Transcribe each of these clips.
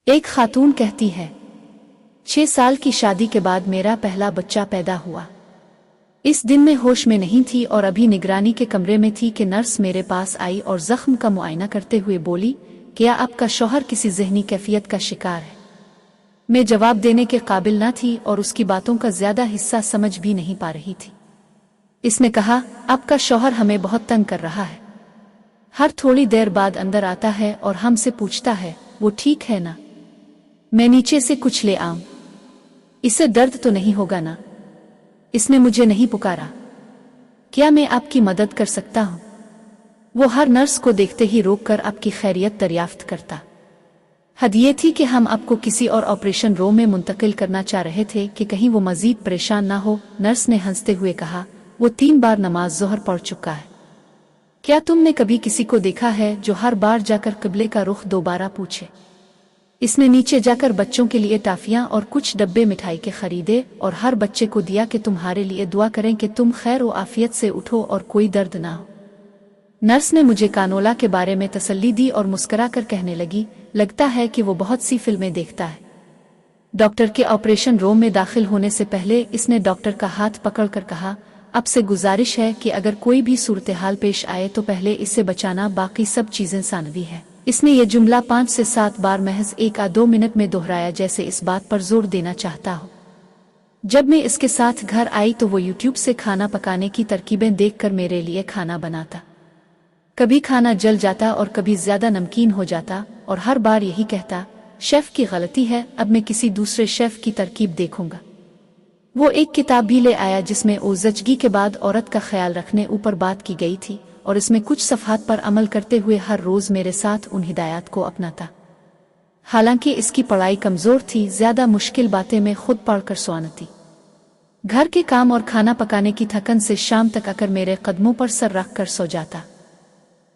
ایک خاتون کہتی ہے 6 سال کی شادی کے بعد میرا پہلا بچہ پیدا ہوا۔ اس دن میں ہوش میں نہیں تھی اور ابھی نگرانی کے کمرے میں تھی کہ نرس میرے پاس آئی اور زخم کا معائنہ کرتے ہوئے بولی، کیا آپ کا شوہر کسی ذہنی کیفیت کا شکار ہے؟ میں جواب دینے کے قابل نہ تھی اور اس کی باتوں کا زیادہ حصہ سمجھ بھی نہیں پا رہی تھی۔ اس نے کہا، آپ کا شوہر ہمیں بہت تنگ کر رہا ہے۔ ہر تھوڑی دیر بعد اندر آتا ہے اور ہم سے پوچھتا ہے، وہ ٹھیک ہے نا؟ میں نیچے سے کچھ لے آؤں؟ اسے درد تو نہیں ہوگا نا؟ اس نے مجھے نہیں پکارا۔ کیا میں آپ کی مدد کر سکتا ہوں؟ وہ ہر نرس کو دیکھتے ہی روک کر آپ کی خیریت دریافت کرتا۔ حد یہ تھی کہ ہم آپ کو کسی اور آپریشن روم میں منتقل کرنا چاہ رہے تھے کہ کہیں وہ مزید پریشان نہ ہو۔ نرس نے ہنستے ہوئے کہا، وہ 3 بار نماز ظہر پڑھ چکا ہے۔ کیا تم نے کبھی کسی کو دیکھا ہے جو ہر بار جا کر قبلے کا رخ دوبارہ پوچھے؟ اس نے نیچے جا کر بچوں کے لیے ٹافیاں اور کچھ ڈبے مٹھائی کے خریدے اور ہر بچے کو دیا کہ تمہارے لیے دعا کریں کہ تم خیر و عافیت سے اٹھو اور کوئی درد نہ ہو۔ نرس نے مجھے کانولا کے بارے میں تسلی دی اور مسکرا کر کہنے لگی، لگتا ہے کہ وہ بہت سی فلمیں دیکھتا ہے۔ ڈاکٹر کے آپریشن روم میں داخل ہونے سے پہلے اس نے ڈاکٹر کا ہاتھ پکڑ کر کہا، اب سے گزارش ہے کہ اگر کوئی بھی صورتحال پیش آئے تو پہلے اسے بچانا، باقی سب چیزیں ثانوی ہے۔ اس نے یہ جملہ 5 سے 7 بار محض 1 یا 2 منٹ میں دہرایا، جیسے اس بات پر زور دینا چاہتا ہو۔ جب میں اس کے ساتھ گھر آئی تو وہ یوٹیوب سے کھانا پکانے کی ترکیبیں دیکھ کر میرے لیے کھانا بناتا۔ کبھی کھانا جل جاتا اور کبھی زیادہ نمکین ہو جاتا اور ہر بار یہی کہتا، شیف کی غلطی ہے، اب میں کسی دوسرے شیف کی ترکیب دیکھوں گا۔ وہ ایک کتاب بھی لے آیا جس میں زچگی کے بعد عورت کا خیال رکھنے اوپر بات کی گئی تھی، اور اس میں کچھ صفحات پر عمل کرتے ہوئے ہر روز میرے ساتھ ان ہدایات کو اپناتا۔ حالانکہ اس کی پڑھائی کمزور تھی، زیادہ مشکل باتیں میں خود پڑھ کر سوانتی۔ گھر کے کام اور کھانا پکانے کی تھکن سے شام تک آ کر میرے قدموں پر سر رکھ کر سو جاتا۔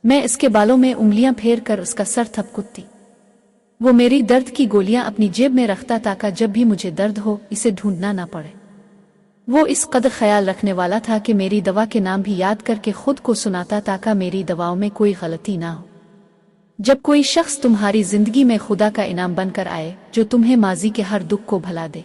میں اس کے بالوں میں انگلیاں پھیر کر اس کا سر تھپکتی۔ وہ میری درد کی گولیاں اپنی جیب میں رکھتا تاکہ جب بھی مجھے درد ہو اسے ڈھونڈنا نہ پڑے۔ وہ اس قدر خیال رکھنے والا تھا کہ میری دوا کے نام بھی یاد کر کے خود کو سناتا تاکہ میری دواؤں میں کوئی غلطی نہ ہو۔ جب کوئی شخص تمہاری زندگی میں خدا کا انعام بن کر آئے جو تمہیں ماضی کے ہر دکھ کو بھلا دے،